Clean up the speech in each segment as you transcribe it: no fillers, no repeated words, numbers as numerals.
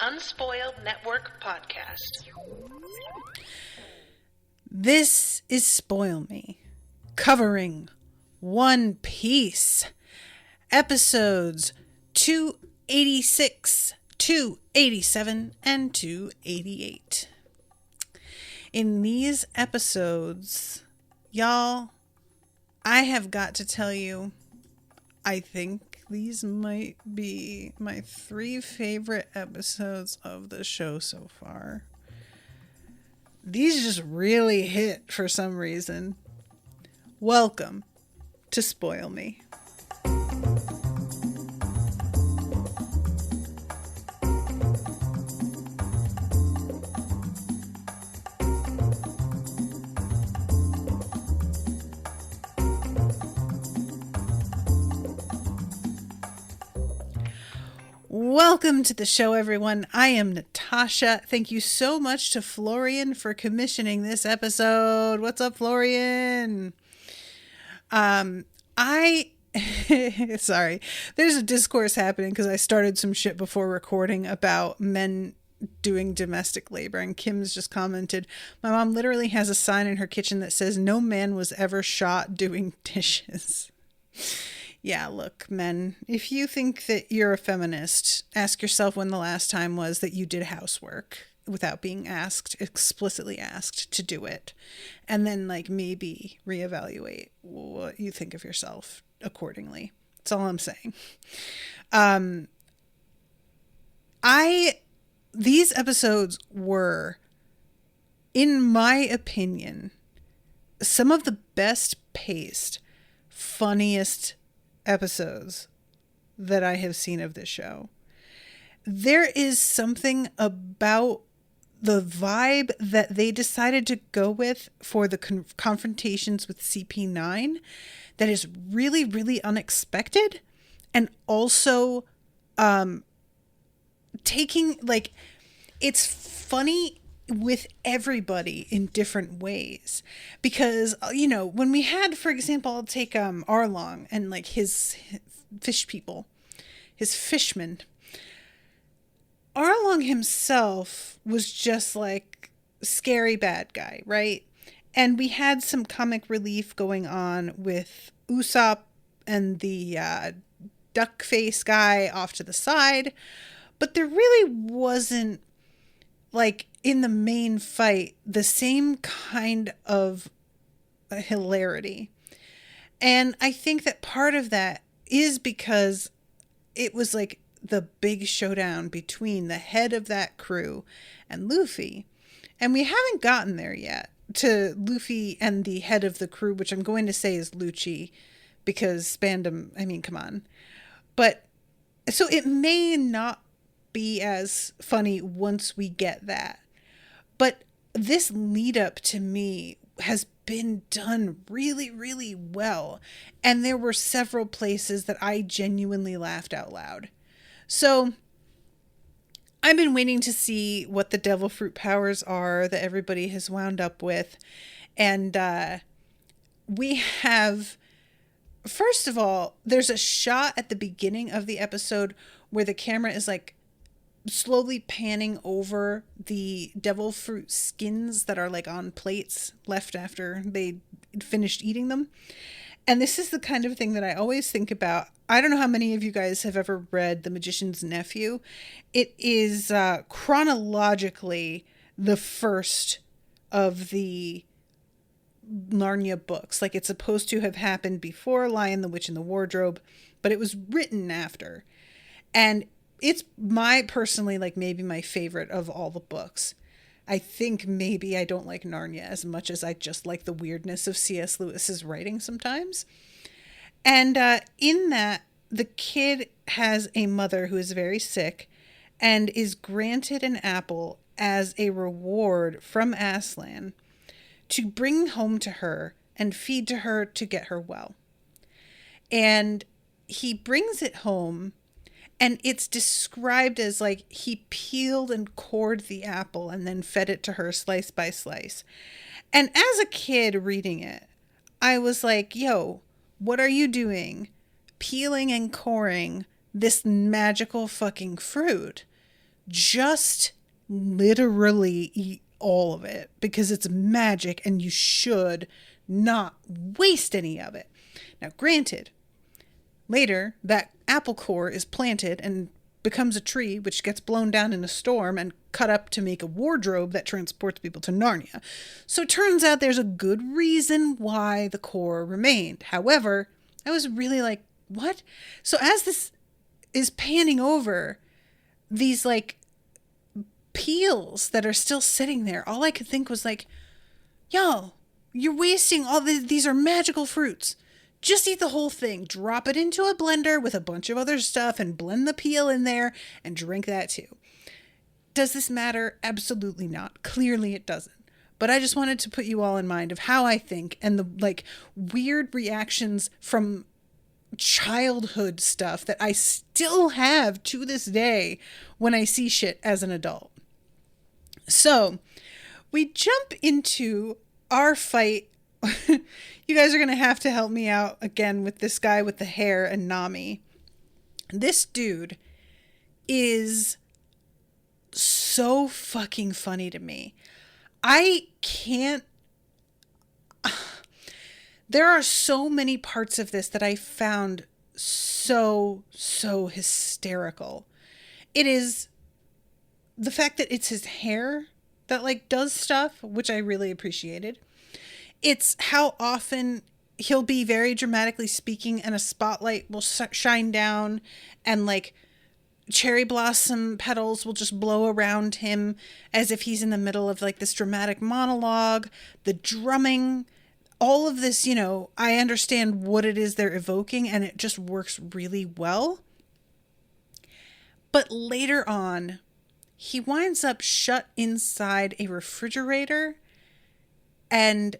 Unspoiled Network podcast. This is Spoil Me, covering One Piece, episodes 286, 287, and 288. In these episodes, y'all, I have got to tell you, I think these might be my 3 favorite episodes of the show so far. These just really hit for some reason. Welcome to Spoil Me. Welcome to the show, everyone. I am Natasha. Thank you so much to Florian for commissioning this episode. What's up, Florian? Sorry. There's a discourse happening because I started some shit before recording about men doing domestic labor, and Kim's just commented, my mom literally has a sign in her kitchen that says no man was ever shot doing dishes. Yeah, look, men, if you think that you're a feminist, ask yourself when the last time was that you did housework without being explicitly asked to do it. And then, maybe reevaluate what you think of yourself accordingly. That's all I'm saying. These episodes were, in my opinion, some of the best paced, funniest episodes that I have seen of this show. There is something about the vibe that they decided to go with for the confrontations with CP9 that is really, really unexpected, and also it's funny with everybody in different ways, because when we had, for example, I'll take Arlong and his fish people, his fishmen. Arlong himself was just scary bad guy, right? And we had some comic relief going on with Usopp and the duck face guy off to the side, but there really wasn't in the main fight the same kind of hilarity. And I think that part of that is because it was the big showdown between the head of that crew and Luffy. And we haven't gotten there yet to Luffy and the head of the crew, which I'm going to say is Lucci, because Spandam, come on. But so it may not be as funny once we get that. But this lead up to me has been done really, really well. And there were several places that I genuinely laughed out loud. So I've been waiting to see what the devil fruit powers are that everybody has wound up with. And we have, first of all, there's a shot at the beginning of the episode where the camera is slowly panning over the devil fruit skins that are on plates left after they finished eating them. And this is the kind of thing that I always think about. I don't know how many of you guys have ever read The Magician's Nephew. It is chronologically the first of the Narnia books. It's supposed to have happened before Lion, the Witch, and the Wardrobe, but it was written after. And it's personally maybe my favorite of all the books. I think maybe I don't like Narnia as much as I just like the weirdness of C.S. Lewis's writing sometimes. And in that, the kid has a mother who is very sick and is granted an apple as a reward from Aslan to bring home to her and feed to her to get her well. And he brings it home, and it's described as he peeled and cored the apple and then fed it to her slice by slice. And as a kid reading it, I was like, yo, what are you doing? Peeling and coring this magical fucking fruit. just literally eat all of it because it's magic and you should not waste any of it. Now, granted, later that apple core is planted and becomes a tree, which gets blown down in a storm and cut up to make a wardrobe that transports people to Narnia. So it turns out there's a good reason why the core remained. However, I was really like, what? So as this is panning over these like peels that are still sitting there, all I could think was like, yo, you're wasting all these are magical fruits. Just eat the whole thing. Drop it into a blender with a bunch of other stuff and blend the peel in there and drink that too. Does this matter? Absolutely not. Clearly it doesn't. But I just wanted to put you all in mind of how I think and the like weird reactions from childhood stuff that I still have to this day when I see shit as an adult. So we jump into our fight. You guys are going to have to help me out again with this guy with the hair and Nami. This dude is so fucking funny to me. I can't... There are so many parts of this that I found so hysterical. It is the fact that it's his hair that like does stuff, which I really appreciated. It's how often he'll be very dramatically speaking and a spotlight will shine down and like cherry blossom petals will just blow around him as if he's in the middle of like this dramatic monologue. The drumming, all of this, you know, I understand what it is they're evoking and it just works really well. But later on, he winds up shut inside a refrigerator, and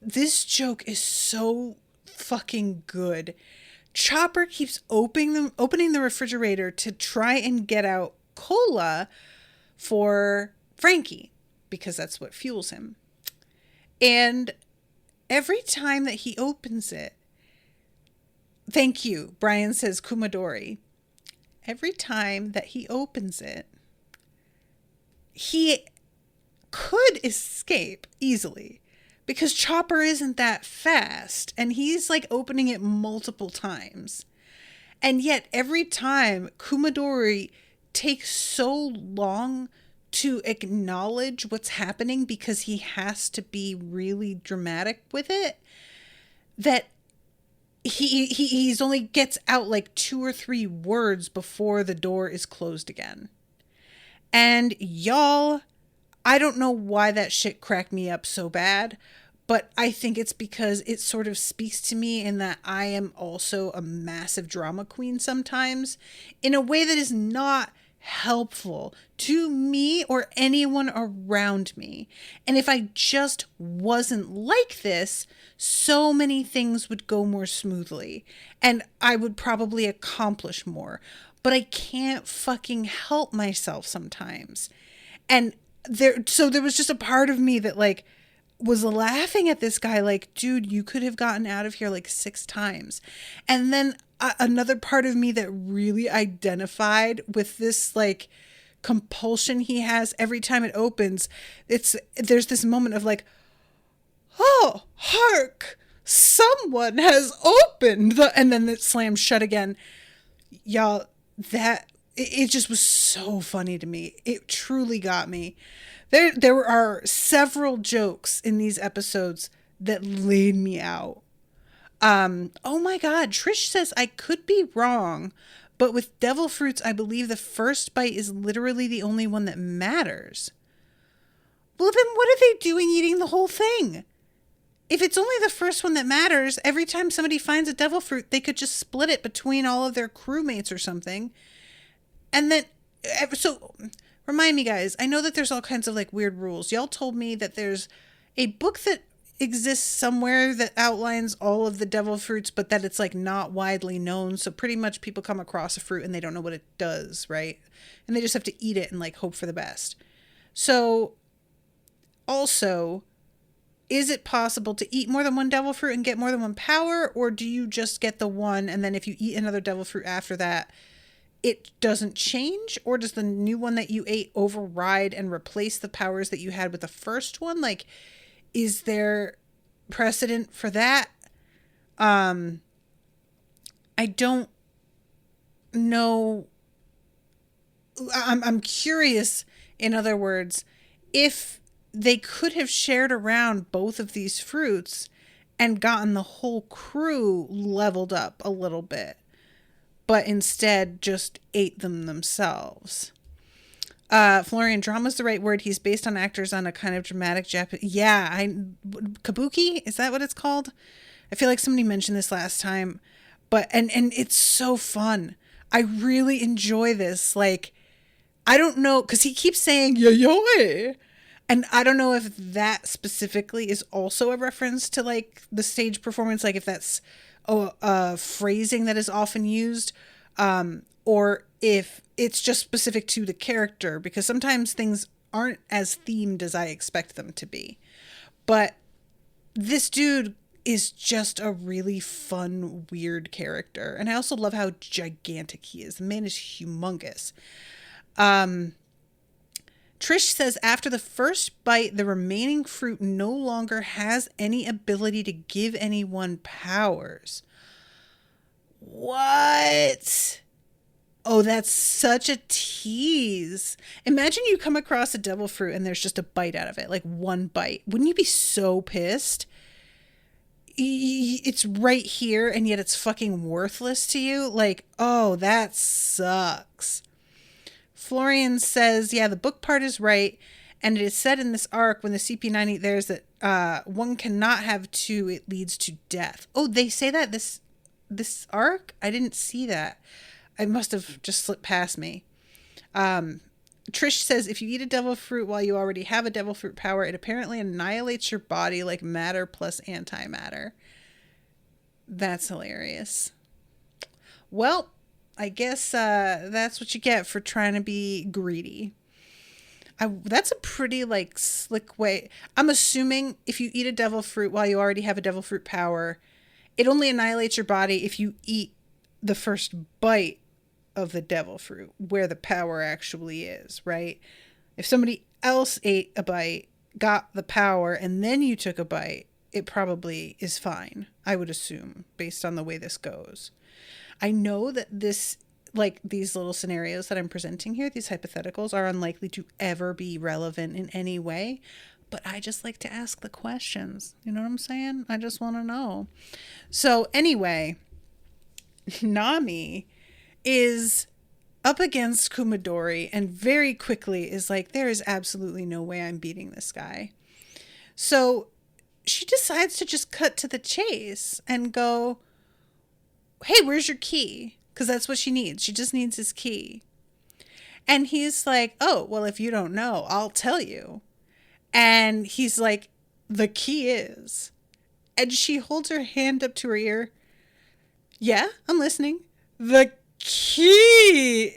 this joke is so fucking good. Chopper keeps opening the refrigerator to try and get out cola for Frankie because that's what fuels him. And every time that he opens it, thank you, Brian says Kumadori. Every time that he opens it, he could escape easily because Chopper isn't that fast and he's like opening it multiple times. And yet every time Kumadori takes so long to acknowledge what's happening because he has to be really dramatic with it, that he's only gets out like 2 or 3 words before the door is closed again. And y'all, I don't know why that shit cracked me up so bad, but I think it's because it sort of speaks to me in that I am also a massive drama queen sometimes in a way that is not helpful to me or anyone around me. And if I just wasn't like this, so many things would go more smoothly and I would probably accomplish more. But I can't fucking help myself sometimes. And there was just a part of me that like was laughing at this guy like, dude, you could have gotten out of here like 6 times. And then another part of me that really identified with this like compulsion he has every time it opens. There's this moment of like, oh, hark, someone has opened and then it slams shut again. Y'all, it just was so funny to me. It truly got me. There are several jokes in these episodes that laid me out. Oh my God, Trish says I could be wrong, but with devil fruits, I believe the first bite is literally the only one that matters. Well, then what are they doing eating the whole thing? If it's only the first one that matters, every time somebody finds a devil fruit, they could just split it between all of their crewmates or something. And then, so remind me guys, I know that there's all kinds of like weird rules. Y'all told me that there's a book that exists somewhere that outlines all of the devil fruits, but that it's like not widely known. So pretty much people come across a fruit and they don't know what it does, right? And they just have to eat it and like hope for the best. So also, is it possible to eat more than one devil fruit and get more than one power? Or do you just get the one and then if you eat another devil fruit after that, it doesn't change, or does the new one that you ate override and replace the powers that you had with the first one? Like, is there precedent for that? I don't know. I'm curious, in other words, if they could have shared around both of these fruits and gotten the whole crew leveled up a little bit, but instead just ate them themselves. Florian, drama's the right word. He's based on actors on a kind of dramatic Japanese. Yeah, kabuki, is that what it's called? I feel like somebody mentioned this last time, but and it's so fun. I really enjoy this. Like, I don't know, because he keeps saying yo, and I don't know if that specifically is also a reference to like the stage performance, like if that's phrasing that is often used, or if it's just specific to the character, because sometimes things aren't as themed as I expect them to be. But this dude is just a really fun, weird character. And I also love how gigantic he is. The man is humongous. Trish says after the first bite, the remaining fruit no longer has any ability to give anyone powers. What? Oh, that's such a tease. Imagine you come across a devil fruit and there's just a bite out of it, like one bite. Wouldn't you be so pissed? It's right here and yet it's fucking worthless to you. Like, oh, that sucks. Florian says, yeah, the book part is right. And it is said in this arc when the CP90 there's that one cannot have two, it leads to death. Oh, they say that this arc? I didn't see that. I must have just slipped past me. Trish says, if you eat a devil fruit while you already have a devil fruit power, it apparently annihilates your body like matter plus antimatter. That's hilarious. Well, I guess that's what you get for trying to be greedy. That's a pretty like slick way. I'm assuming if you eat a devil fruit while you already have a devil fruit power, it only annihilates your body if you eat the first bite of the devil fruit where the power actually is, right? If somebody else ate a bite, got the power, and then you took a bite, it probably is fine, I would assume, based on the way this goes. I know that these little scenarios that I'm presenting here, these hypotheticals, are unlikely to ever be relevant in any way, but I just like to ask the questions. You know what I'm saying? I just want to know. So anyway, Nami is up against Kumadori and very quickly is like, there is absolutely no way I'm beating this guy. So she decides to just cut to the chase and go, hey, where's your key? Because that's what she needs. She just needs his key. And he's like, oh, well, if you don't know, I'll tell you. And he's like, the key is. And she holds her hand up to her ear. Yeah, I'm listening. The key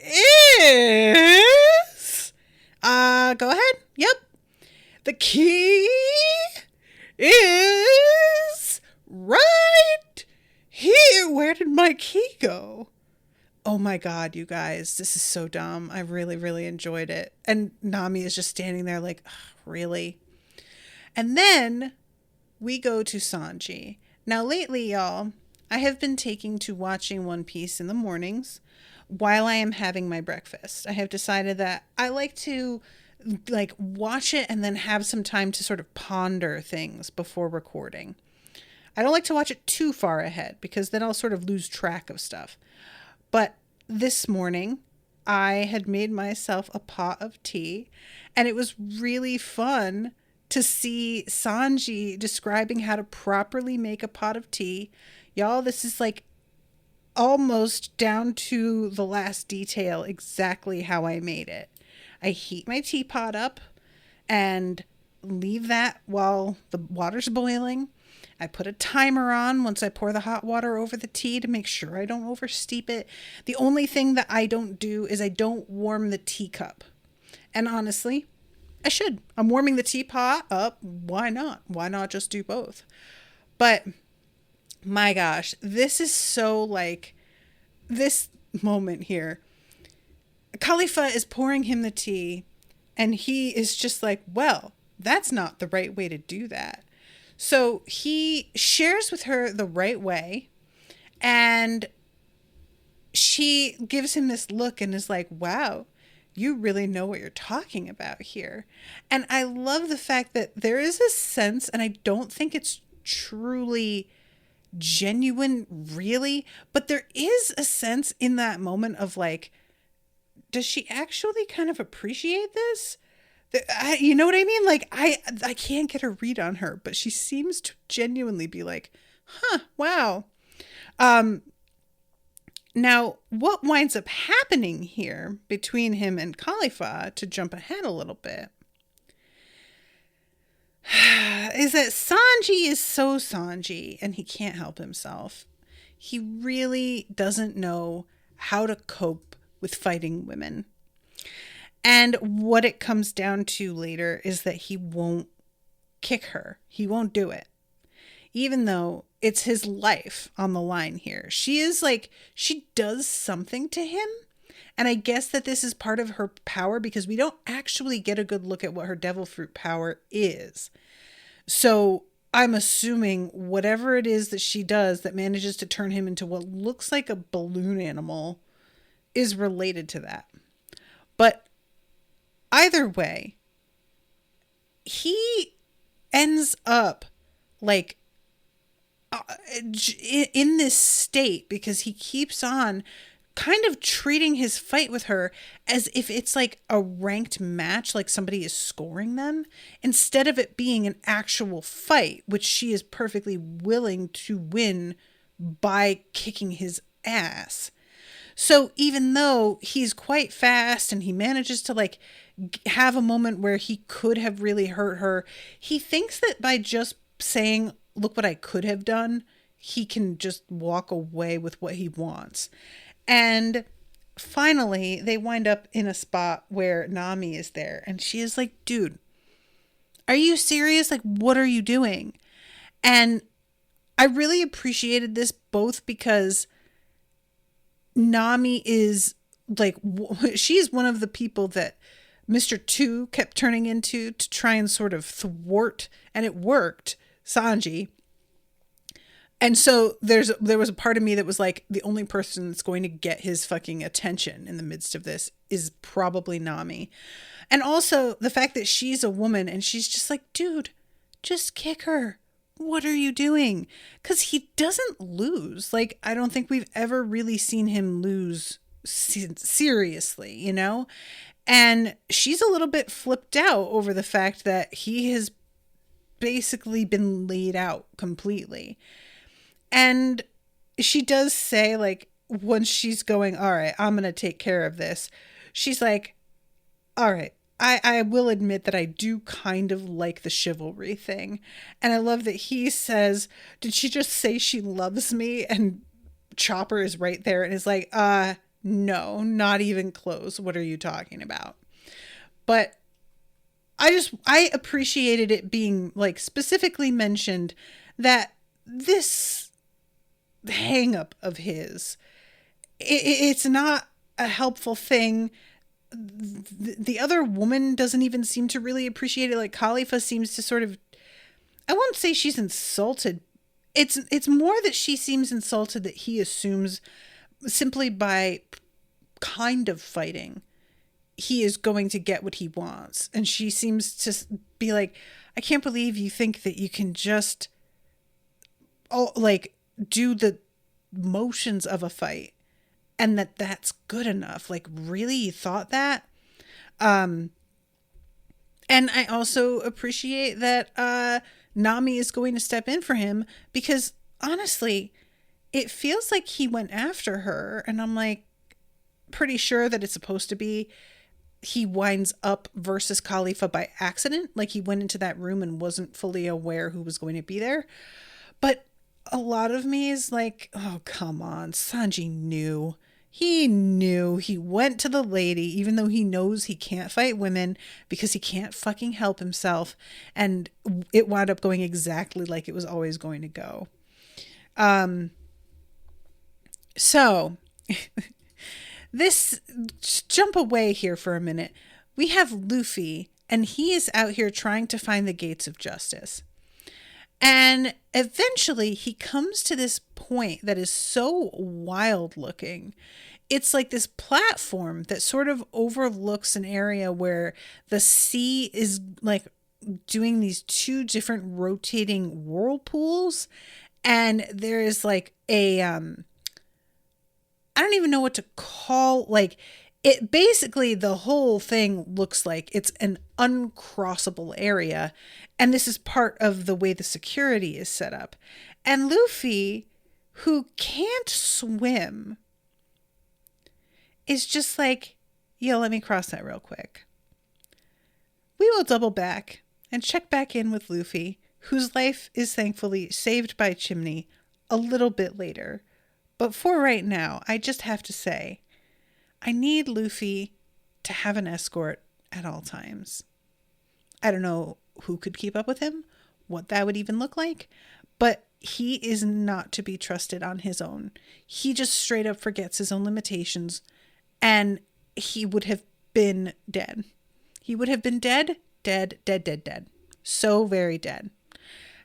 is... go ahead. Yep. The key is right here. Where did my key go? Oh my God, you guys, this is so dumb. I really, really enjoyed it. And Nami is just standing there like, really? And then we go to Sanji. Now lately, y'all, I have been taking to watching One Piece in the mornings while I am having my breakfast. I have decided that I like to watch it and then have some time to sort of ponder things before recording. I don't like to watch it too far ahead because then I'll sort of lose track of stuff. But this morning, I had made myself a pot of tea, and it was really fun to see Sanji describing how to properly make a pot of tea. Y'all, this is like almost down to the last detail exactly how I made it. I heat my teapot up and leave that while the water's boiling. I put a timer on once I pour the hot water over the tea to make sure I don't oversteep it. The only thing that I don't do is I don't warm the teacup. And honestly, I should. I'm warming the teapot up. Why not? Why not just do both? But my gosh, this is so like this moment here Khalifa is pouring him the tea, and he is just like, well, that's not the right way to do that. So he shares with her the right way, and she gives him this look and is like, wow, you really know what you're talking about here. And I love the fact that there is a sense, and I don't think it's truly genuine, really, but there is a sense in that moment of like, does she actually kind of appreciate this? You know what I mean? Like, I can't get a read on her, but she seems to genuinely be like, huh, wow. Now, what winds up happening here between him and Khalifa, to jump ahead a little bit, is that Sanji is so Sanji, and he can't help himself. He really doesn't know how to cope with fighting women. And what it comes down to later is that he won't kick her. He won't do it. Even though it's his life on the line here. She is like, she does something to him. And I guess that this is part of her power, because we don't actually get a good look at what her devil fruit power is. So I'm assuming whatever it is that she does that manages to turn him into what looks like a balloon animal is related to that. But either way, he ends up like in this state because he keeps on kind of treating his fight with her as if it's like a ranked match, like somebody is scoring them, instead of it being an actual fight, which she is perfectly willing to win by kicking his ass. So even though he's quite fast and he manages to like have a moment where he could have really hurt her, he thinks that by just saying, look what I could have done, he can just walk away with what he wants. And finally, they wind up in a spot where Nami is there. And she is like, dude, are you serious? Like, what are you doing? And I really appreciated this, both because Nami is like, she is one of the people that Mr. Two kept turning into to try and sort of thwart, and it worked, Sanji. And so there was a part of me that was like, the only person that's going to get his fucking attention in the midst of this is probably Nami. And also the fact that she's a woman and she's just like, dude, just kick her. What are you doing? Because he doesn't lose. Like, I don't think we've ever really seen him lose seriously, you know? And she's a little bit flipped out over the fact that he has basically been laid out completely. And she does say, like, once she's going, all right, I'm going to take care of this, she's like, all right, I will admit that I do kind of like the chivalry thing. And I love that he says, did she just say she loves me? And Chopper is right there and is like, no, not even close. What are you talking about? But I appreciated it being like specifically mentioned that this hang up of his, it's not a helpful thing. The other woman doesn't even seem to really appreciate it. Like, Khalifa seems to sort of, I won't say she's insulted. It's more that she seems insulted that he assumes simply by kind of fighting, he is going to get what he wants. And she seems to be like, I can't believe you think that you can just like do the motions of a fight and that's good enough. Like, really, you thought that? And I also appreciate that Nami is going to step in for him, because honestly, it feels like he went after her, and I'm like pretty sure that it's supposed to be he winds up versus Khalifa by accident. Like, he went into that room and wasn't fully aware who was going to be there. But a lot of me is like, oh, come on. Sanji knew. He knew. He went to the lady, even though he knows he can't fight women because he can't fucking help himself. And it wound up going exactly like it was always going to go. So This, just jump away here for a minute. We have Luffy, and he is out here trying to find the gates of justice. And eventually he comes to this point that is so wild looking. It's like this platform that sort of overlooks an area where the sea is like doing these two different rotating whirlpools. And there is like I don't even know what to call, like, it basically, the whole thing looks like it's an uncrossable area. And this is part of the way the security is set up. And Luffy, who can't swim, is just like, yo, let me cross that real quick. We will double back and check back in with Luffy, whose life is thankfully saved by Chimney a little bit later. But for right now, I just have to say, I need Luffy to have an escort at all times. I don't know who could keep up with him, what that would even look like, but he is not to be trusted on his own. He just straight up forgets his own limitations, and he would have been dead. He would have been dead. So very dead.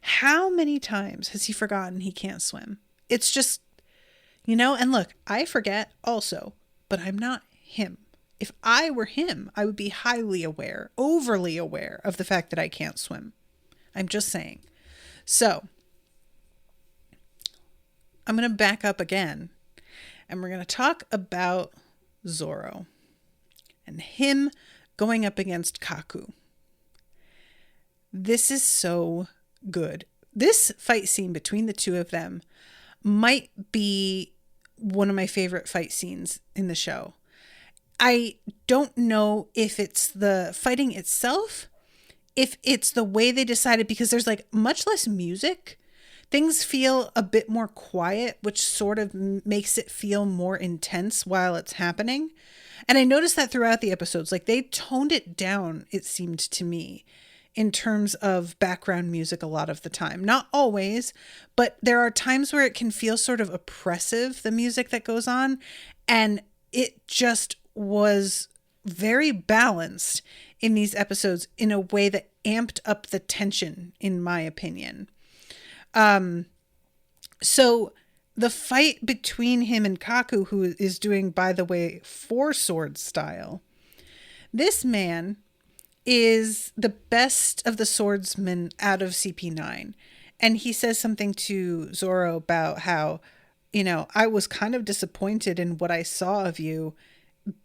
How many times has he forgotten he can't swim? It's just, and look, I forget also, but I'm not him. If I were him, I would be highly aware, overly aware of the fact that I can't swim. I'm just saying. So, I'm going to back up again, and we're going to talk about Zoro and him going up against Kaku. This is so good. This fight scene between the two of them might be one of my favorite fight scenes in the show. I don't know if it's the fighting itself, if it's the way they decided, because there's like much less music. Things feel a bit more quiet, which sort of makes it feel more intense while it's happening. And I noticed that throughout the episodes, like they toned it down, it seemed to me, in terms of background music a lot of the time. Not always, but there are times where it can feel sort of oppressive, the music that goes on. And it just was very balanced in these episodes in a way that amped up the tension, in my opinion. So the fight between him and Kaku, who is doing, by the way, 4-sword style, this man is the best of the swordsmen out of CP9. And he says something to Zoro about how, I was kind of disappointed in what I saw of you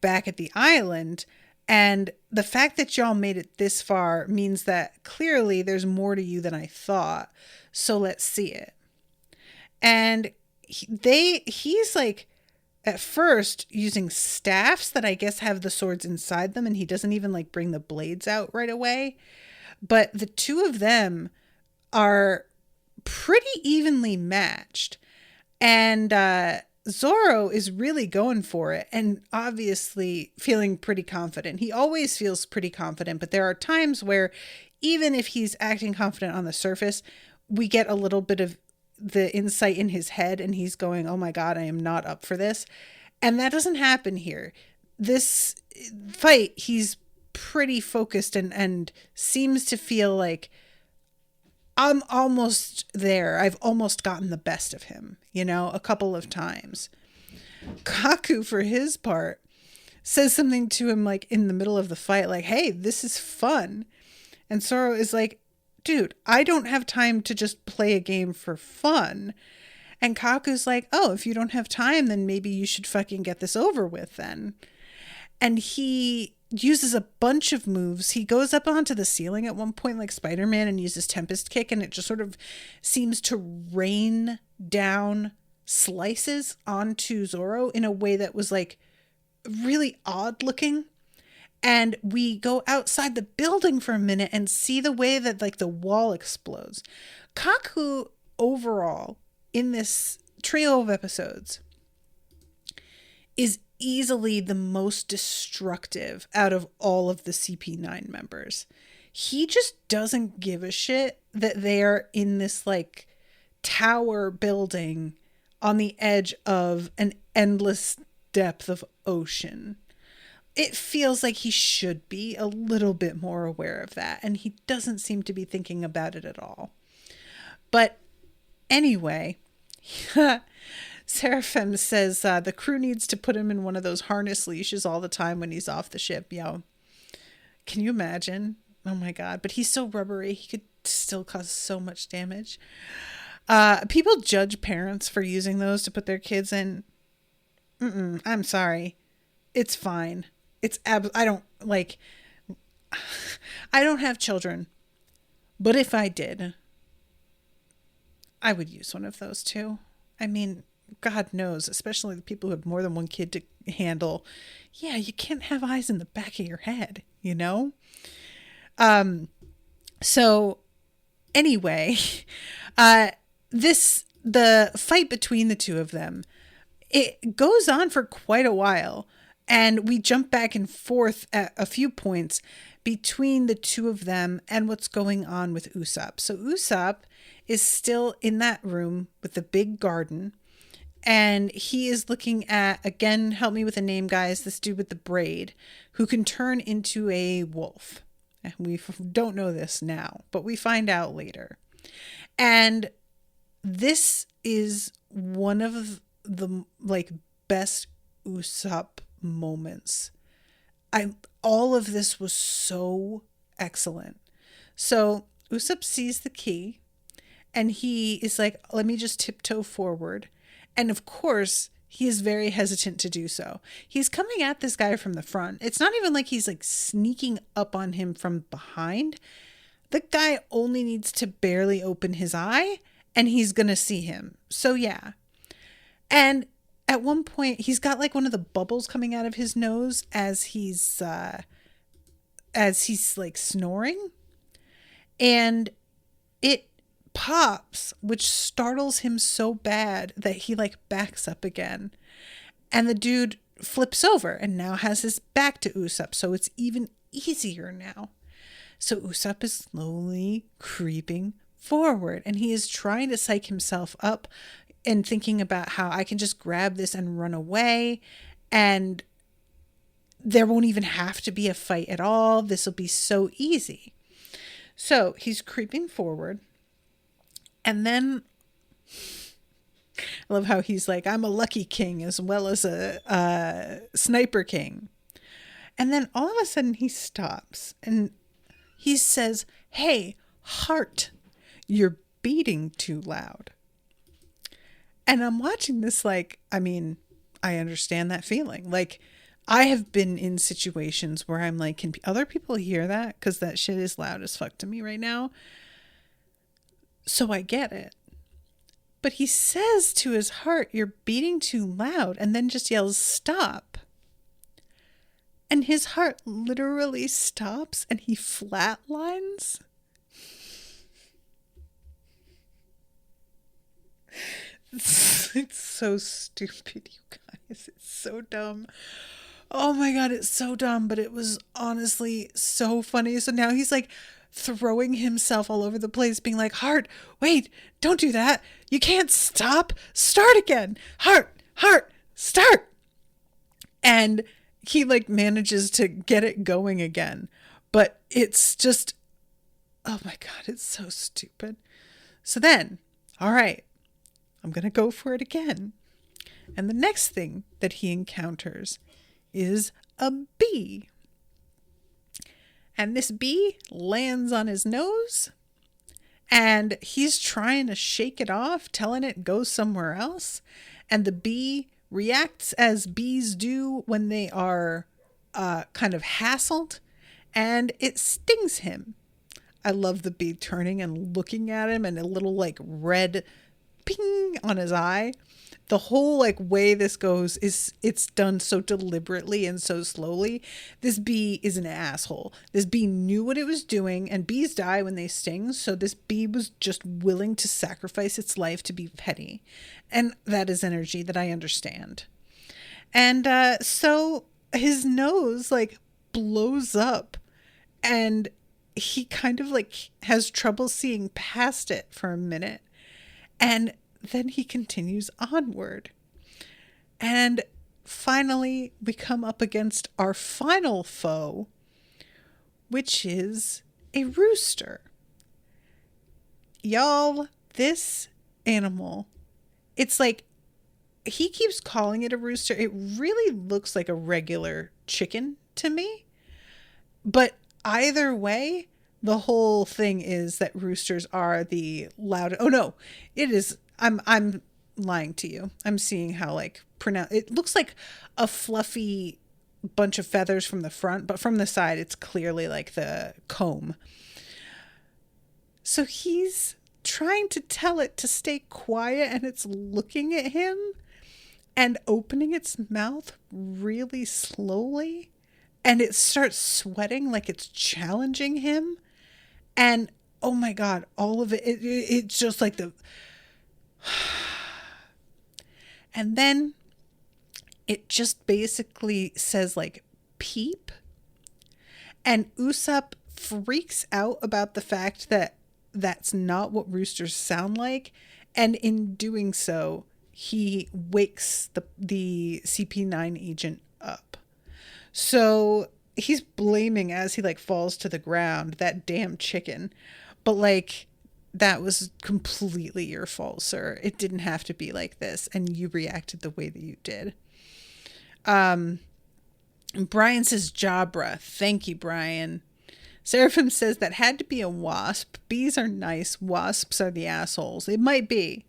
back at the island. And the fact that y'all made it this far means that clearly there's more to you than I thought. So let's see it. And he's like, at first using staffs that I guess have the swords inside them, and he doesn't even like bring the blades out right away. But the two of them are pretty evenly matched. And Zoro is really going for it and obviously feeling pretty confident. He always feels pretty confident, but there are times where even if he's acting confident on the surface, we get a little bit of the insight in his head and he's going, oh my God, I am not up for this. And that doesn't happen here. This fight, he's pretty focused and seems to feel like, I'm almost there. I've almost gotten the best of him, a couple of times. Kaku, for his part, says something to him like in the middle of the fight, like, hey, this is fun. And Zoro is like, dude, I don't have time to just play a game for fun. And Kaku's like, oh, if you don't have time, then maybe you should fucking get this over with then. And he uses a bunch of moves. He goes up onto the ceiling at one point like Spider-Man and uses Tempest Kick, and it just sort of seems to rain down slices onto Zoro in a way that was like really odd looking. And we go outside the building for a minute and see the way that like the wall explodes. Kaku overall in this trio of episodes is easily the most destructive out of all of the CP9 members. He just doesn't give a shit that they're in this like tower building on the edge of an endless depth of ocean. It feels like he should be a little bit more aware of that, and he doesn't seem to be thinking about it at all. But anyway, Seraphim says the crew needs to put him in one of those harness leashes all the time when he's off the ship. Can you imagine? Oh my God. But he's so rubbery, he could still cause so much damage. People judge parents for using those to put their kids in. I'm sorry. It's fine. I don't have children, but if I did, I would use one of those too. I mean, God knows, especially the people who have more than one kid to handle. Yeah, you can't have eyes in the back of your head, you know? So anyway, the fight between the two of them, it goes on for quite a while. And we jump back and forth at a few points between the two of them and what's going on with Usopp. So Usopp is still in that room with the big garden. And he is looking at, again, help me with the name, guys, this dude with the braid who can turn into a wolf. And we don't know this now, but we find out later. And this is one of the best Usopp moments. All of this was so excellent. So Usopp sees the key and he is like, let me just tiptoe forward. And of course, he is very hesitant to do so. He's coming at this guy from the front. It's not even like he's sneaking up on him from behind. The guy only needs to barely open his eye and he's going to see him. So yeah. And at one point, he's got one of the bubbles coming out of his nose as he's snoring, and it pops, which startles him so bad that he backs up again, and the dude flips over and now has his back to Usopp, so it's even easier now. So Usopp is slowly creeping forward, and he is trying to psych himself up and thinking about how I can just grab this and run away and there won't even have to be a fight at all. This will be so easy. So he's creeping forward. And then I love how he's like, I'm a lucky king as well as a sniper king. And then all of a sudden he stops and he says, hey, heart, you're beating too loud. And I'm watching this I understand that feeling. I have been in situations where I'm like, can other people hear that? Because that shit is loud as fuck to me right now. So I get it. But he says to his heart, you're beating too loud, and then just yells, stop. And his heart literally stops and he flatlines. It's so stupid, you guys. It's so dumb. Oh my God, it's so dumb, but it was honestly so funny. So now he's throwing himself all over the place, being like, Heart, wait, don't do that. You can't stop. Start again. Heart, start. And he manages to get it going again. But it's just, oh my God, it's so stupid. So then, all right, I'm going to go for it again. And the next thing that he encounters is a bee. And this bee lands on his nose and he's trying to shake it off, telling it go somewhere else. And the bee reacts as bees do when they are kind of hassled, and it stings him. I love the bee turning and looking at him and a little red ping on his eye. The whole way this goes is it's done so deliberately and so slowly. This bee is an asshole. This bee knew what it was doing, and bees die when they sting. So this bee was just willing to sacrifice its life to be petty. And that is energy that I understand. And so his nose blows up and he kind of has trouble seeing past it for a minute. And then he continues onward. And finally we come up against our final foe, which is a rooster. Y'all, this animal, it's like, he keeps calling it a rooster. It really looks like a regular chicken to me. But either way, the whole thing is that roosters are the loudest. Oh no, it is. I'm lying to you. I'm seeing how it looks like a fluffy bunch of feathers from the front, but from the side it's clearly like the comb. So he's trying to tell it to stay quiet, and it's looking at him and opening its mouth really slowly, and it starts sweating like it's challenging him. And oh my God, all of it's just like and then it just basically says like peep. And Usopp freaks out about the fact that that's not what roosters sound like. And in doing so, he wakes the CP9 agent up. So he's blaming, as he falls to the ground, that damn chicken. But that was completely your fault, sir. It didn't have to be like this, and you reacted the way that you did. Brian says Jabra. Thank you, Brian. Seraphim says that had to be a wasp. Bees are nice. Wasps are the assholes. It might be.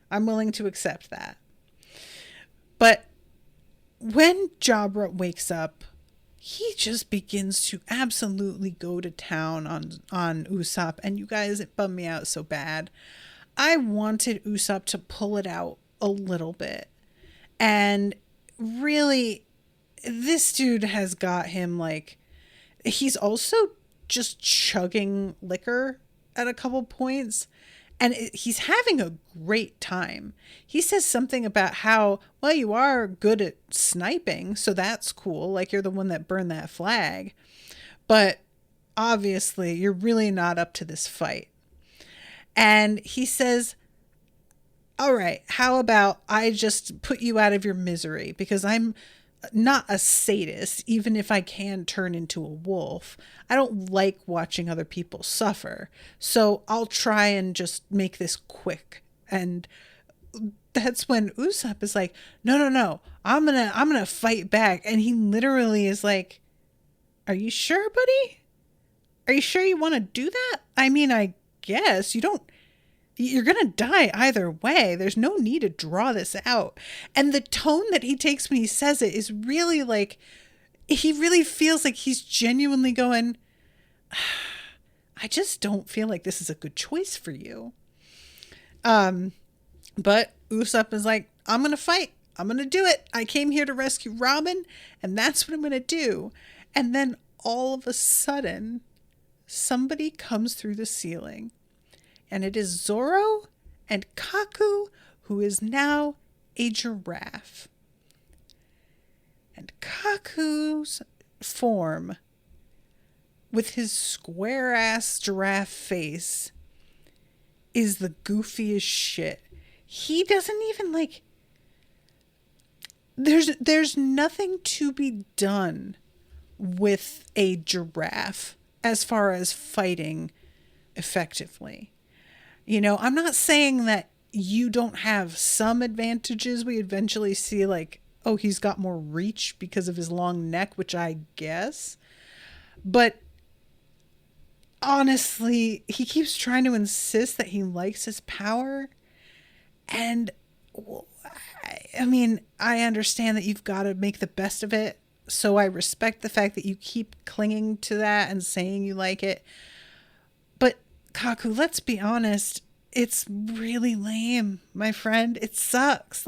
I'm willing to accept that. But when Jabra wakes up, he just begins to absolutely go to town on Usopp. And you guys, it bummed me out so bad. I wanted Usopp to pull it out a little bit. And really, this dude has got him he's also just chugging liquor at a couple points. And he's having a great time. He says something about how, well, you are good at sniping, so that's cool. You're the one that burned that flag. But obviously, you're really not up to this fight. And he says, all right, how about I just put you out of your misery? Because I'm not a sadist, even if I can turn into a wolf. I don't like watching other people suffer. So I'll try and just make this quick. And that's when Usopp is like, no, I'm gonna fight back. And he literally is like, are you sure, buddy? Are you sure you want to do that? I mean, I guess you're going to die either way. There's no need to draw this out. And the tone that he takes when he says it is really he really feels like he's genuinely going, I just don't feel like this is a good choice for you. But Usopp is like, I'm going to fight. I'm going to do it. I came here to rescue Robin, and that's what I'm going to do. And then all of a sudden, somebody comes through the ceiling. And it is Zoro and Kaku, who is now a giraffe. And Kaku's form, with his square-ass giraffe face, is the goofiest shit. He doesn't even There's nothing to be done with a giraffe as far as fighting effectively. I'm not saying that you don't have some advantages. We eventually see he's got more reach because of his long neck, which I guess. But honestly, he keeps trying to insist that he likes his power. And I mean, I understand that you've got to make the best of it. So I respect the fact that you keep clinging to that and saying you like it. But Kaku, let's be honest, it's really lame, my friend. It sucks.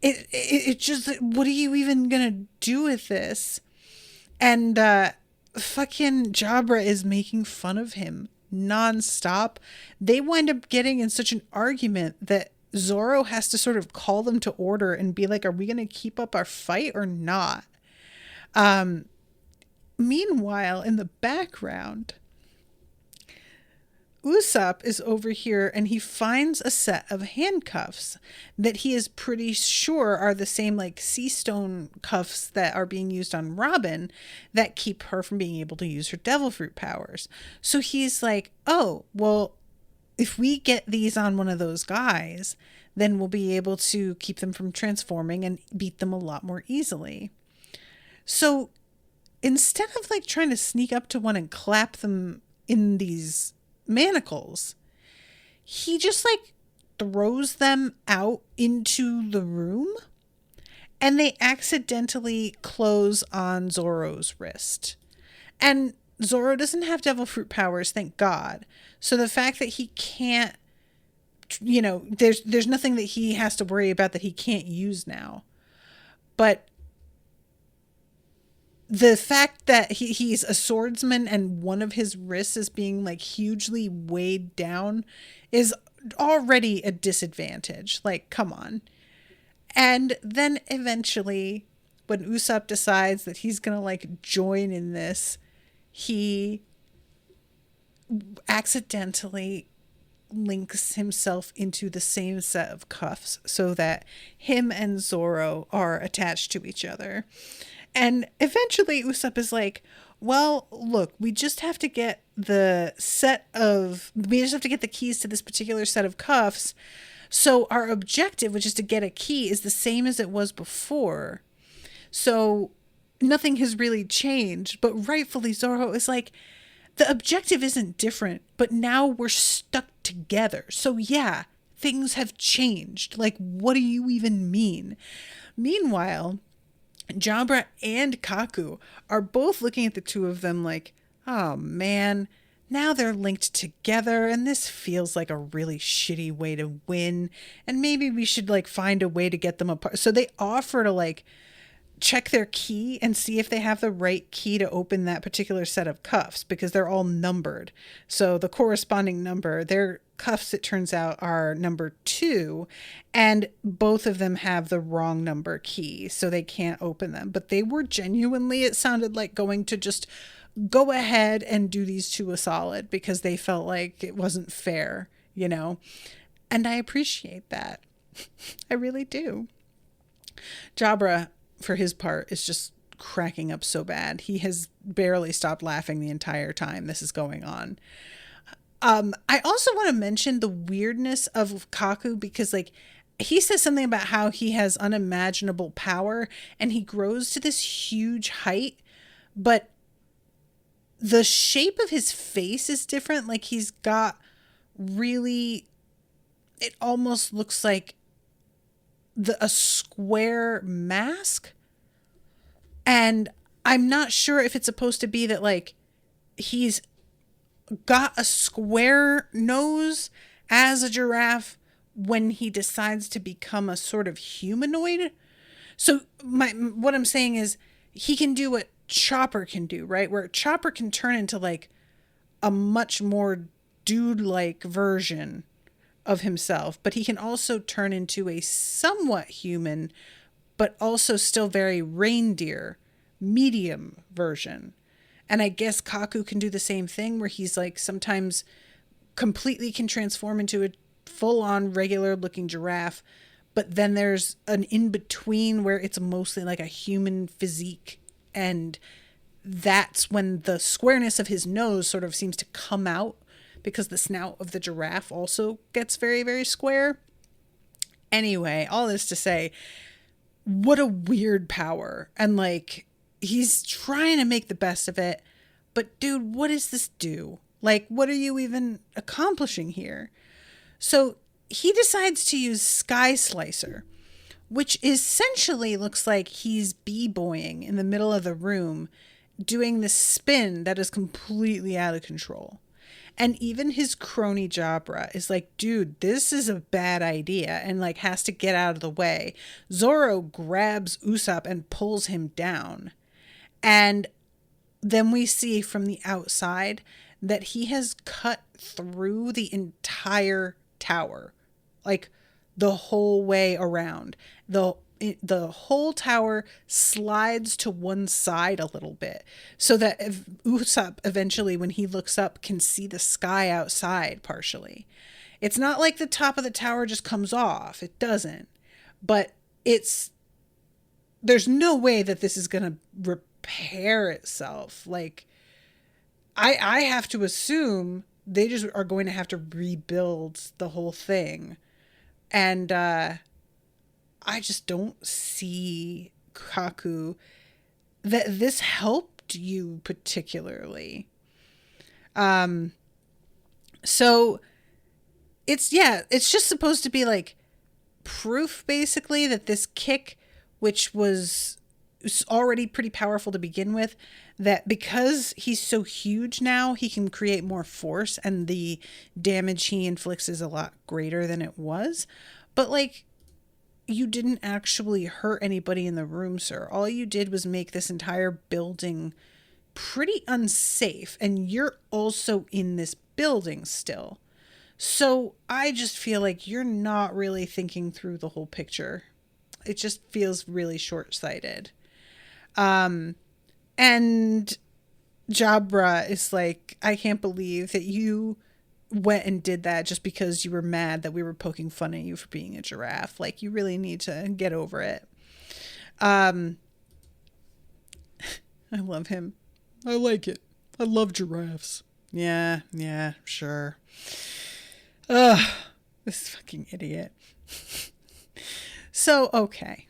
It just, what are you even gonna do with this? And fucking Jabra is making fun of him nonstop. They wind up getting in such an argument that Zoro has to sort of call them to order and be like, are we gonna keep up our fight or not? Meanwhile, in the background, Usopp is over here and he finds a set of handcuffs that he is pretty sure are the same like sea stone cuffs that are being used on Robin that keep her from being able to use her devil fruit powers. So he's like, oh, well, if we get these on one of those guys, then we'll be able to keep them from transforming and beat them a lot more easily. So instead of like trying to sneak up to one and clap them in these manacles, he just like throws them out into the room and they accidentally close on Zoro's wrist. And Zoro doesn't have devil fruit powers, thank God. So the fact that he can't, there's nothing that he has to worry about that he can't use now. But the fact that he's a swordsman and one of his wrists is being like hugely weighed down is already a disadvantage. Like, come on. And then eventually when Usopp decides that he's going to like join in this, he accidentally links himself into the same set of cuffs so that him and Zoro are attached to each other. And eventually Usopp is like, well, look, we just have to get the keys to this particular set of cuffs. So our objective, which is to get a key, is the same as it was before. So nothing has really changed. But rightfully, Zoro is like, the objective isn't different, but now we're stuck together. So yeah, things have changed. Like, what do you even mean? Meanwhile, Jabra and Kaku are both looking at the two of them like, oh man, now they're linked together and this feels like a really shitty way to win. And maybe we should like find a way to get them apart. So they offer to like check their key and see if they have the right key to open that particular set of cuffs because they're all numbered. So the corresponding number, their cuffs, it turns out, are number 2, and both of them have the wrong number key, so they can't open them. But they were genuinely, it sounded like, going to just go ahead and do these two a solid because they felt like it wasn't fair, and I appreciate that. I really do. Jabra, for his part, is just cracking up so bad. He has barely stopped laughing the entire time this is going on. I also want to mention the weirdness of Kaku because like he says something about how he has unimaginable power and he grows to this huge height, but the shape of his face is different. Like he's got really, it almost looks like a square mask. And I'm not sure if it's supposed to be that like he's got a square nose as a giraffe when he decides to become a sort of humanoid. So what I'm saying is he can do what Chopper can do, right? Where Chopper can turn into like a much more dude-like version of himself, but he can also turn into a somewhat human, but also still very reindeer, medium version. And I guess Kaku can do the same thing where he's like sometimes completely can transform into a full-on regular-looking giraffe, but then there's an in-between where it's mostly like a human physique, and that's when the squareness of his nose sort of seems to come out because the snout of the giraffe also gets very, very square. Anyway, all this to say, what a weird power. And like, he's trying to make the best of it, but dude, what does this do? Like, what are you even accomplishing here? So he decides to use Sky Slicer, which essentially looks like he's b-boying in the middle of the room, doing this spin that is completely out of control. And even his crony Jabra is like, dude, this is a bad idea, and like has to get out of the way. Zoro grabs Usopp and pulls him down. And then we see from the outside that he has cut through the entire tower, like the whole way around. the whole tower slides to one side a little bit so that if Usopp eventually, when he looks up, can see the sky outside partially. It's not like the top of the tower just comes off. It doesn't. But there's no way that this is going to repair itself. Like, I have to assume they just are going to have to rebuild the whole thing. And I just don't see, Kaku, that this helped you particularly. So it's just supposed to be like proof basically that this kick, which was already pretty powerful to begin with, that because he's so huge now, he can create more force and the damage he inflicts is a lot greater than it was. But like, you didn't actually hurt anybody in the room, sir. All you did was make this entire building pretty unsafe, and you're also in this building still. So I just feel like you're not really thinking through the whole picture. It just feels really short-sighted. And Jabra is like, I can't believe that you went and did that just because you were mad that we were poking fun at you for being a giraffe. Like, you really need to get over it. I love him. I like it. I love giraffes. Yeah, sure. Ugh, this fucking idiot. So, okay.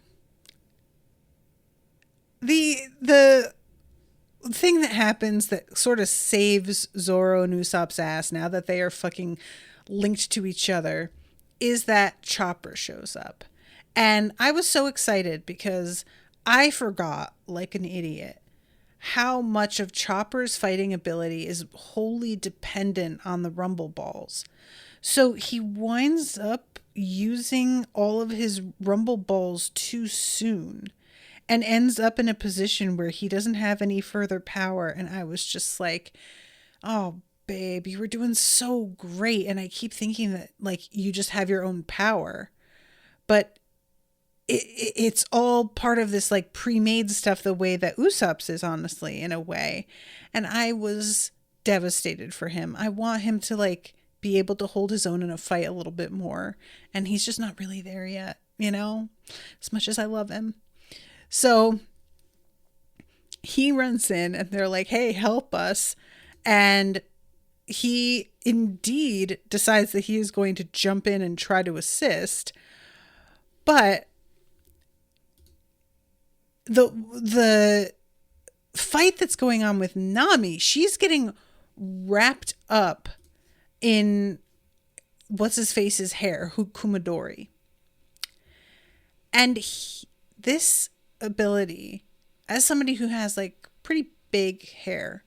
The thing that happens that sort of saves Zoro and Usopp's ass now that they are fucking linked to each other is that Chopper shows up. And I was so excited because I forgot, like an idiot, how much of Chopper's fighting ability is wholly dependent on the Rumble Balls. So he winds up using all of his Rumble Balls too soon and ends up in a position where he doesn't have any further power. And I was just like, oh, babe, you were doing so great. And I keep thinking that, like, you just have your own power. But it's all part of this, like, pre-made stuff the way that Usopp's is, honestly, in a way. And I was devastated for him. I want him to, like, be able to hold his own in a fight a little bit more. And he's just not really there yet, you know, as much as I love him. So he runs in and they're like, hey, help us. And he indeed decides that he is going to jump in and try to assist. But the fight that's going on with Nami, she's getting wrapped up in what's his face's hair, Kumadori. And this ability, as somebody who has like pretty big hair,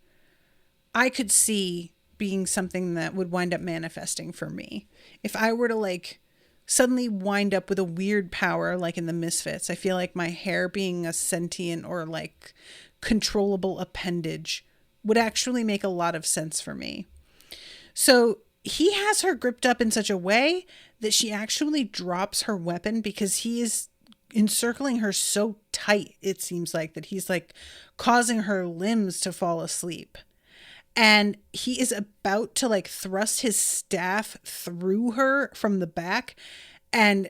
I could see being something that would wind up manifesting for me. If I were to like suddenly wind up with a weird power like in the Misfits, I feel like my hair being a sentient or like controllable appendage would actually make a lot of sense for me. So he has her gripped up in such a way that she actually drops her weapon because he is encircling her so tight, it seems like, that he's like causing her limbs to fall asleep. And he is about to like thrust his staff through her from the back. And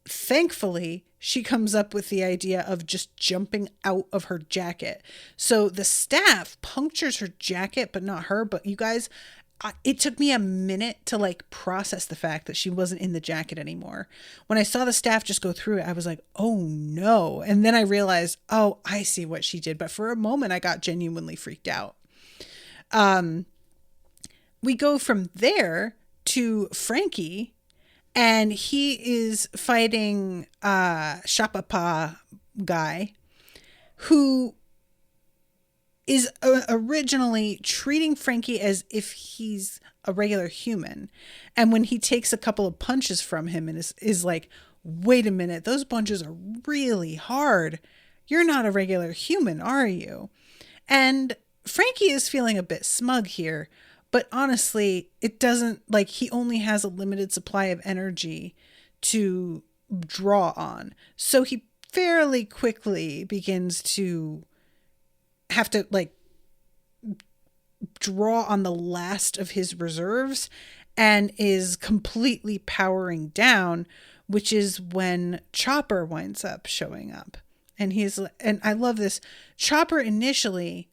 thankfully, she comes up with the idea of just jumping out of her jacket. So the staff punctures her jacket, but not her. But you guys, it took me a minute to like process the fact that she wasn't in the jacket anymore. When I saw the staff just go through it, I was like, oh no. And then I realized, oh, I see what she did. But for a moment, I got genuinely freaked out. We go from there to Frankie, and he is fighting Shapapa guy, who is originally treating Frankie as if he's a regular human. And when he takes a couple of punches from him and is like, wait a minute, those punches are really hard. You're not a regular human, are you? And Frankie is feeling a bit smug here, but honestly, it doesn't, like, he only has a limited supply of energy to draw on. So he fairly quickly begins to have to like draw on the last of his reserves and is completely powering down, which is when Chopper winds up showing up. And I love this. Chopper initially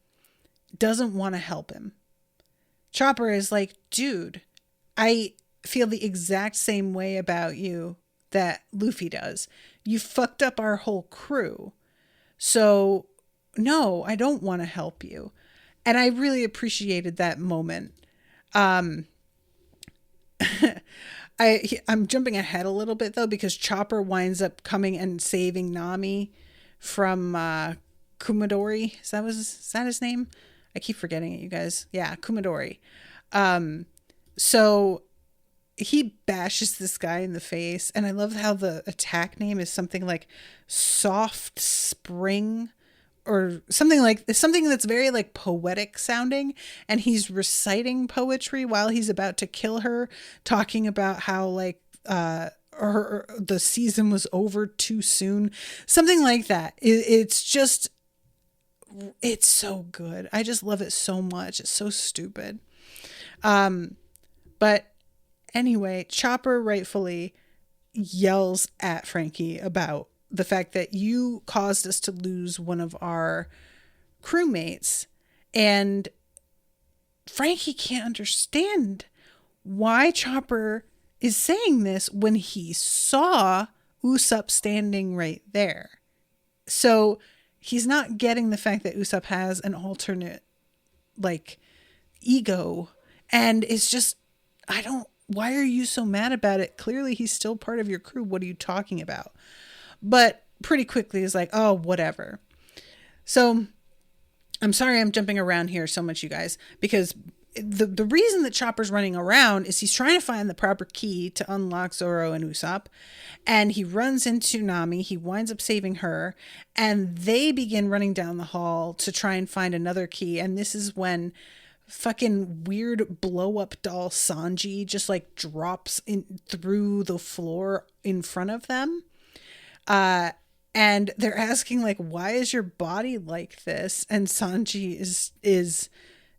doesn't want to help him. Chopper is like, dude, I feel the exact same way about you that Luffy does. You fucked up our whole crew. So no, I don't want to help you. And I really appreciated that moment. I'm jumping ahead a little bit though, because Chopper winds up coming and saving Nami from Kumadori. Is that his name? I keep forgetting it, you guys. Yeah, Kumadori. So he bashes this guy in the face, and I love how the attack name is something like Soft Spring or something that's very like poetic sounding, and he's reciting poetry while he's about to kill her, talking about how like the season was over too soon, something like that. It's so good. I just love it so much. It's so stupid. But anyway, Chopper rightfully yells at Frankie about the fact that you caused us to lose one of our crewmates. And Frankie can't understand why Chopper is saying this when he saw Usopp standing right there. So he's not getting the fact that Usopp has an alternate like ego, and it's just, why are you so mad about it? Clearly he's still part of your crew. What are you talking about? But pretty quickly is like, oh, whatever. So I'm sorry I'm jumping around here so much, you guys, because the reason that Chopper's running around is he's trying to find the proper key to unlock Zoro and Usopp, and he runs into Nami. He winds up saving her, and they begin running down the hall to try and find another key. And this is when fucking weird blow up doll Sanji just like drops in through the floor in front of them. And they're asking like, why is your body like this? And Sanji is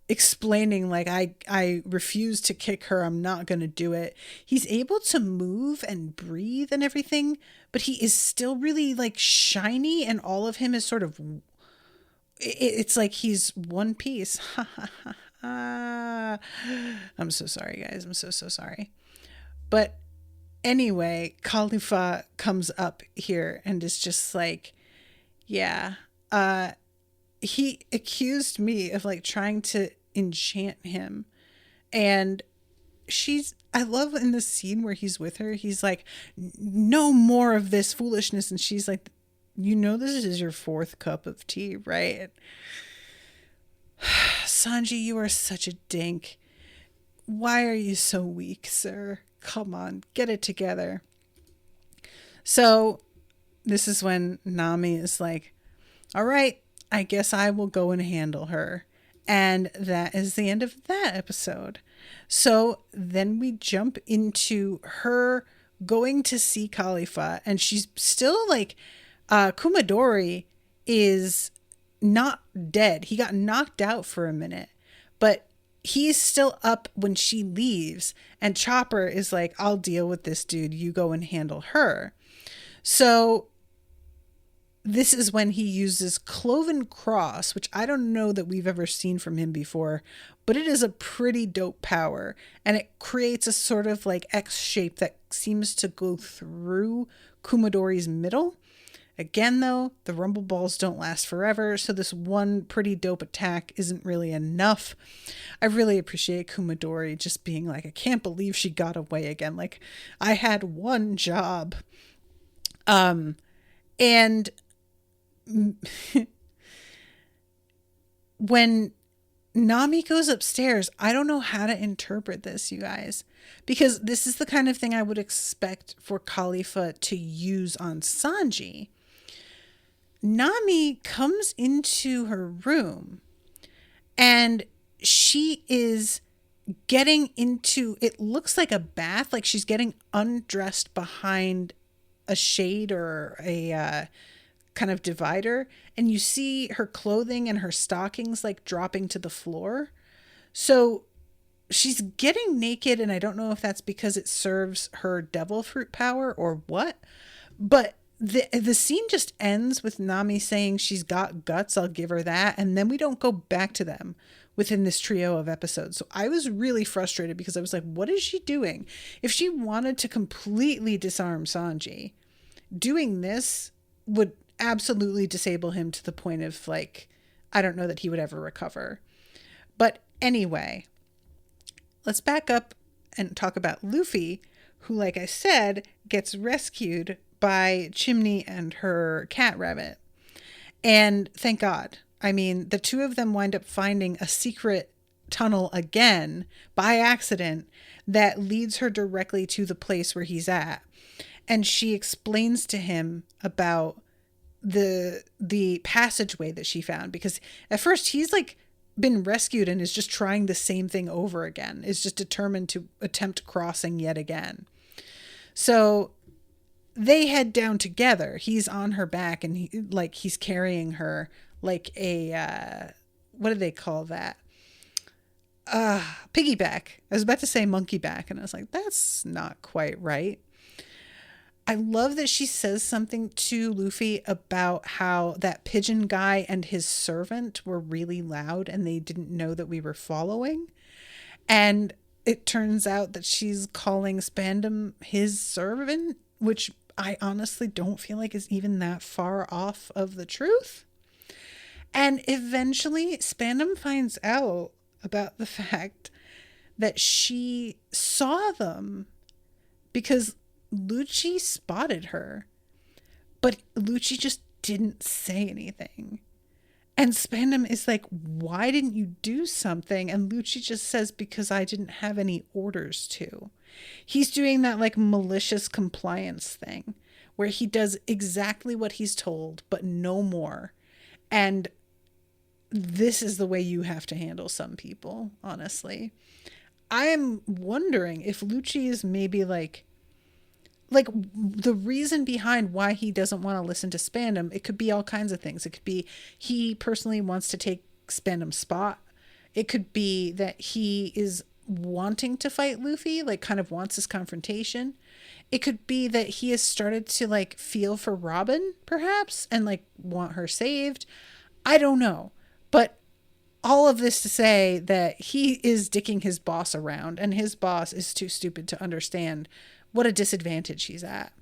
explaining like, I refuse to kick her. I'm not going to do it. He's able to move and breathe and everything, but he is still really like shiny, and all of him is sort of, it's like he's one piece. I'm so sorry, guys. I'm so sorry. But anyway, Khalifa comes up here and is just like, yeah, he accused me of like trying to enchant him. And I love in the scene where he's with her, he's like, no more of this foolishness. And she's like, this is your fourth cup of tea, right? Sanji, you are such a dink. Why are you so weak, sir? Come on, get it together. So this is when Nami is like, all right, I guess I will go and handle her. And that is the end of that episode. So then we jump into her going to see Khalifa, and she's still like, Kumadori is not dead. He got knocked out for a minute, but he's still up when she leaves, and Chopper is like, I'll deal with this, dude. You go and handle her. So this is when he uses Cloven Cross, which I don't know that we've ever seen from him before, but it is a pretty dope power, and it creates a sort of like X shape that seems to go through Kumadori's middle. Again, though, the Rumble Balls don't last forever, so this one pretty dope attack isn't really enough. I really appreciate Kumadori just being like, I can't believe she got away again. Like, I had one job. And when Nami goes upstairs, I don't know how to interpret this, you guys, because this is the kind of thing I would expect for Khalifa to use on Sanji. Nami comes into her room and she is getting into, it looks like a bath, like she's getting undressed behind a shade or a kind of divider, and you see her clothing and her stockings like dropping to the floor. So she's getting naked, and I don't know if that's because it serves her devil fruit power or what, but the scene just ends with Nami saying she's got guts, I'll give her that, and then we don't go back to them within this trio of episodes. So I was really frustrated because I was like, what is she doing? If she wanted to completely disarm Sanji, doing this would absolutely disable him to the point of like, I don't know that he would ever recover. But anyway, let's back up and talk about Luffy, who, like I said, gets rescued by Chimney and her cat rabbit. And thank God. I mean, the two of them wind up finding a secret tunnel again by accident that leads her directly to the place where he's at. And she explains to him about the passageway that she found, because at first he's like been rescued and is just trying the same thing over again, is just determined to attempt crossing yet again. So they head down together. He's on her back, and he's carrying her like a what do they call that? Piggyback. I was about to say monkey back, and I was like, that's not quite right. I love that she says something to Luffy about how that pigeon guy and his servant were really loud and they didn't know that we were following. And it turns out that she's calling Spandam his servant, which I honestly don't feel like is even that far off of the truth. And eventually Spandam finds out about the fact that she saw them because Lucci spotted her, but Lucci just didn't say anything. And Spandam is like, why didn't you do something? And Lucci just says, because I didn't have any orders to. He's doing that like malicious compliance thing where he does exactly what he's told, but no more. And this is the way you have to handle some people, honestly. I am wondering if Lucci is maybe like the reason behind why he doesn't want to listen to Spandam. It could be all kinds of things. It could be he personally wants to take Spandam's spot. It could be that he is wanting to fight Luffy, like kind of wants this confrontation. It could be that he has started to like feel for Robin, perhaps, and like want her saved. I don't know. But all of this to say that he is dicking his boss around, and his boss is too stupid to understand what a disadvantage he's at.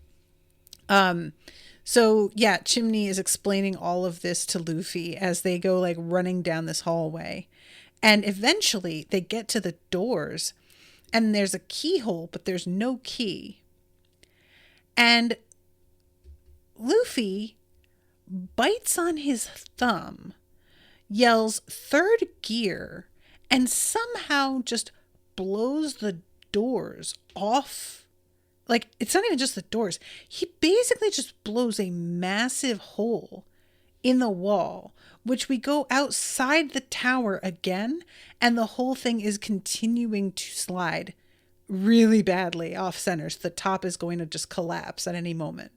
So yeah, Chimney is explaining all of this to Luffy as they go like running down this hallway. And eventually they get to the doors and there's a keyhole, but there's no key. And Luffy bites on his thumb, yells third gear, and somehow just blows the doors off. Like, it's not even just the doors. He basically just blows a massive hole in the wall, which we go outside the tower again, and the whole thing is continuing to slide really badly off center. So the top is going to just collapse at any moment.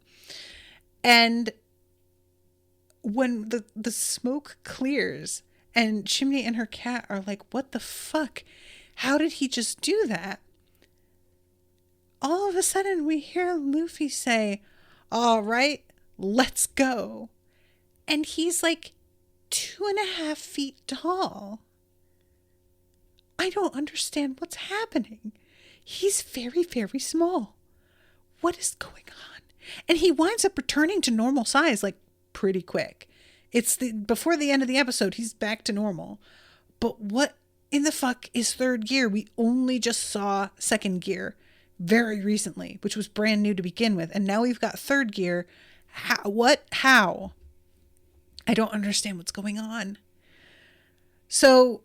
And when the smoke clears and Chimney and her cat are like, what the fuck? How did he just do that? All of a sudden we hear Luffy say, all right, let's go. And he's like 2.5 feet tall. I don't understand what's happening. He's very, very small. What is going on? And he winds up returning to normal size like pretty quick. Before the end of the episode, he's back to normal. But what in the fuck is third gear? We only just saw second gear very recently, which was brand new to begin with. And now we've got third gear. How? I don't understand what's going on. So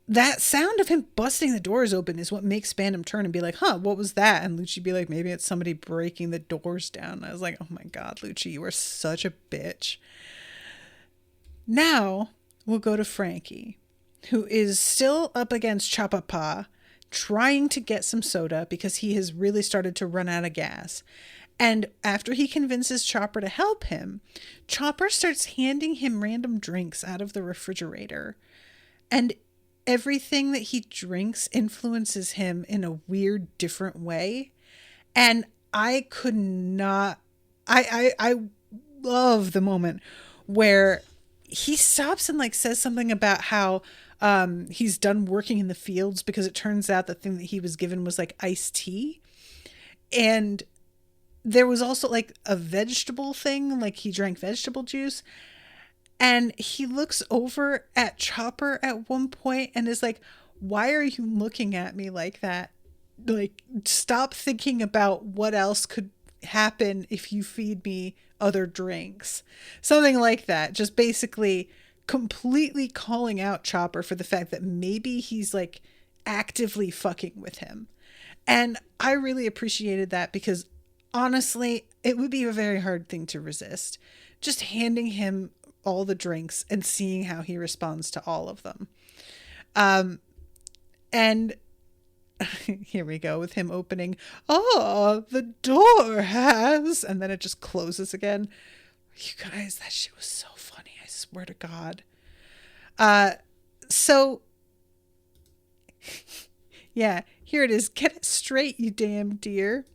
that sound of him busting the doors open is what makes Spandam turn and be like, huh, what was that? And Lucci be like, maybe it's somebody breaking the doors down. I was like, oh my God, Lucci, you are such a bitch. Now we'll go to Frankie, who is still up against Chapapa, trying to get some soda because he has really started to run out of gas. And after he convinces Chopper to help him, Chopper starts handing him random drinks out of the refrigerator. And everything that he drinks influences him in a weird, different way. And I could not, I love the moment where he stops and like says something about how he's done working in the fields, because it turns out the thing that he was given was like iced tea. And there was also like a vegetable thing, like he drank vegetable juice. And he looks over at Chopper at one point and is like, why are you looking at me like that? Like, stop thinking about what else could happen if you feed me other drinks. Something like that. Just basically completely calling out Chopper for the fact that maybe he's like actively fucking with him. And I really appreciated that, because honestly, it would be a very hard thing to resist. Just handing him all the drinks and seeing how he responds to all of them. And here we go with him opening. Oh, the door has. And then it just closes again. You guys, that shit was so funny. I swear to God. So, yeah, here it is. Get it straight, you damn deer.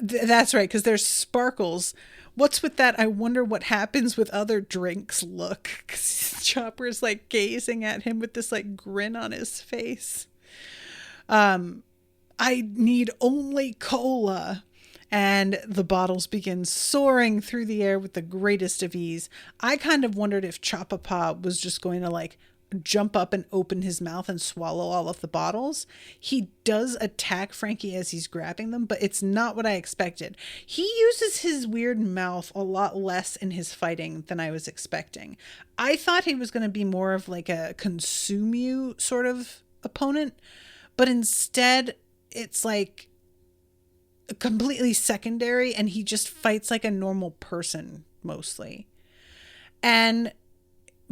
That's right, because there's sparkles. What's with that? I wonder what happens with other drinks look. 'Cause Chopper's like gazing at him with this like grin on his face. I need only cola. And the bottles begin soaring through the air with the greatest of ease. I kind of wondered if Chopapa was just going to like jump up and open his mouth and swallow all of the bottles. He does attack Frankie as he's grabbing them, but it's not what I expected. He uses his weird mouth a lot less in his fighting than I was expecting. I thought he was going to be more of like a consume you sort of opponent, but instead it's like completely secondary, and he just fights like a normal person mostly.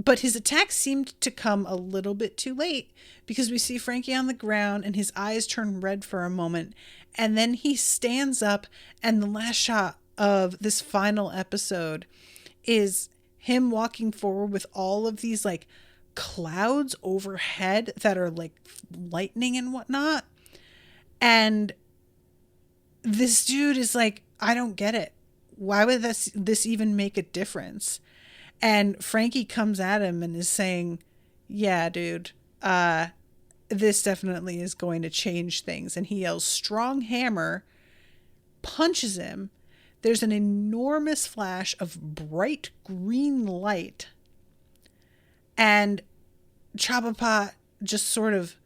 But his attack seemed to come a little bit too late, because we see Frankie on the ground and his eyes turn red for a moment, and then he stands up, and the last shot of this final episode is him walking forward with all of these like clouds overhead that are like lightning and whatnot. And this dude is like, I don't get it. Why would this even make a difference? And Frankie comes at him and is saying, yeah, dude, this definitely is going to change things. And he yells, strong hammer, punches him. There's an enormous flash of bright green light. And Chopapa just sort of,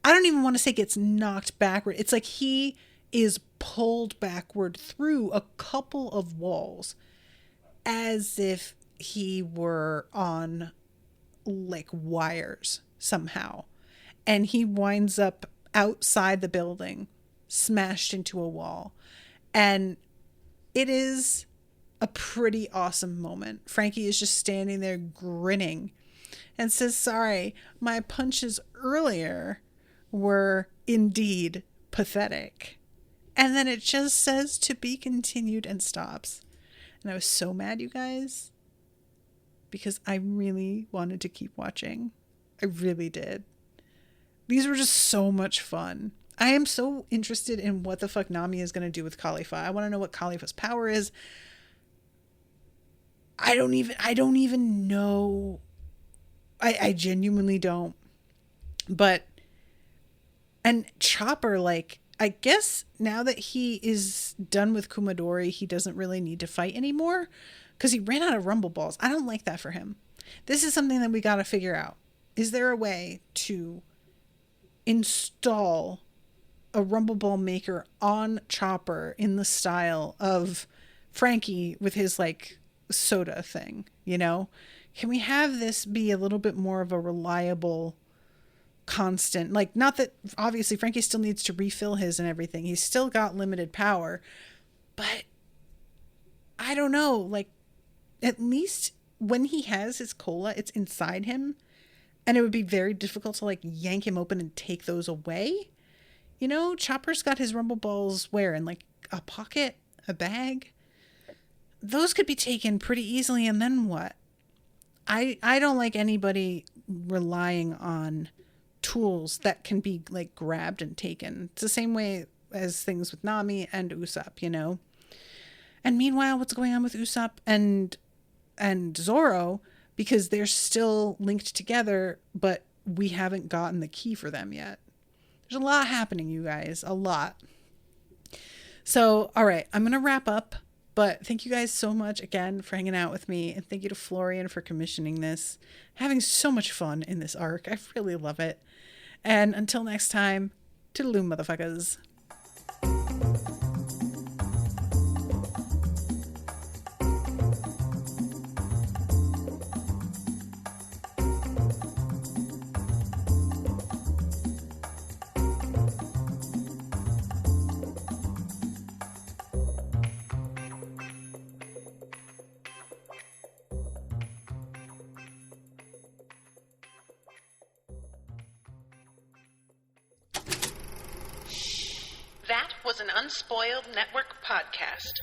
I don't even want to say gets knocked backward. It's like he is pulled backward through a couple of walls, as if he were on like wires somehow. And he winds up outside the building, smashed into a wall. And it is a pretty awesome moment. Frankie is just standing there grinning and says, sorry, my punches earlier were indeed pathetic. And then it just says to be continued and stops. And I was so mad, you guys, because I really wanted to keep watching. I really did. These were just so much fun. I am so interested in what the fuck Nami is going to do with Khalifa. I want to know what Khalifa's power is. I don't even know. I genuinely don't. But, and Chopper, like, I guess now that he is done with Kumadori, he doesn't really need to fight anymore, because he ran out of Rumble Balls. I don't like that for him. This is something that we got to figure out. Is there a way to install a Rumble Ball maker on Chopper in the style of Frankie with his like soda thing, you know? Can we have this be a little bit more of a reliable constant, like, not that obviously Frankie still needs to refill his and everything, he's still got limited power, but I don't know, like, at least when he has his cola, it's inside him, and it would be very difficult to like yank him open and take those away. You know, Chopper's got his rumble balls where? In like a pocket? A bag? Those could be taken pretty easily, and then what? I don't like anybody relying on tools that can be like grabbed and taken. It's the same way as things with Nami and Usopp, you know? And meanwhile, what's going on with Usopp and Zoro? Because they're still linked together, but we haven't gotten the key for them yet. There's a lot happening, you guys. A lot. So, all right, I'm going to wrap up. But thank you guys so much again for hanging out with me. And thank you to Florian for commissioning this. Having so much fun in this arc. I really love it. And until next time, toodaloo, motherfuckers. That was an Unspoiled Network podcast.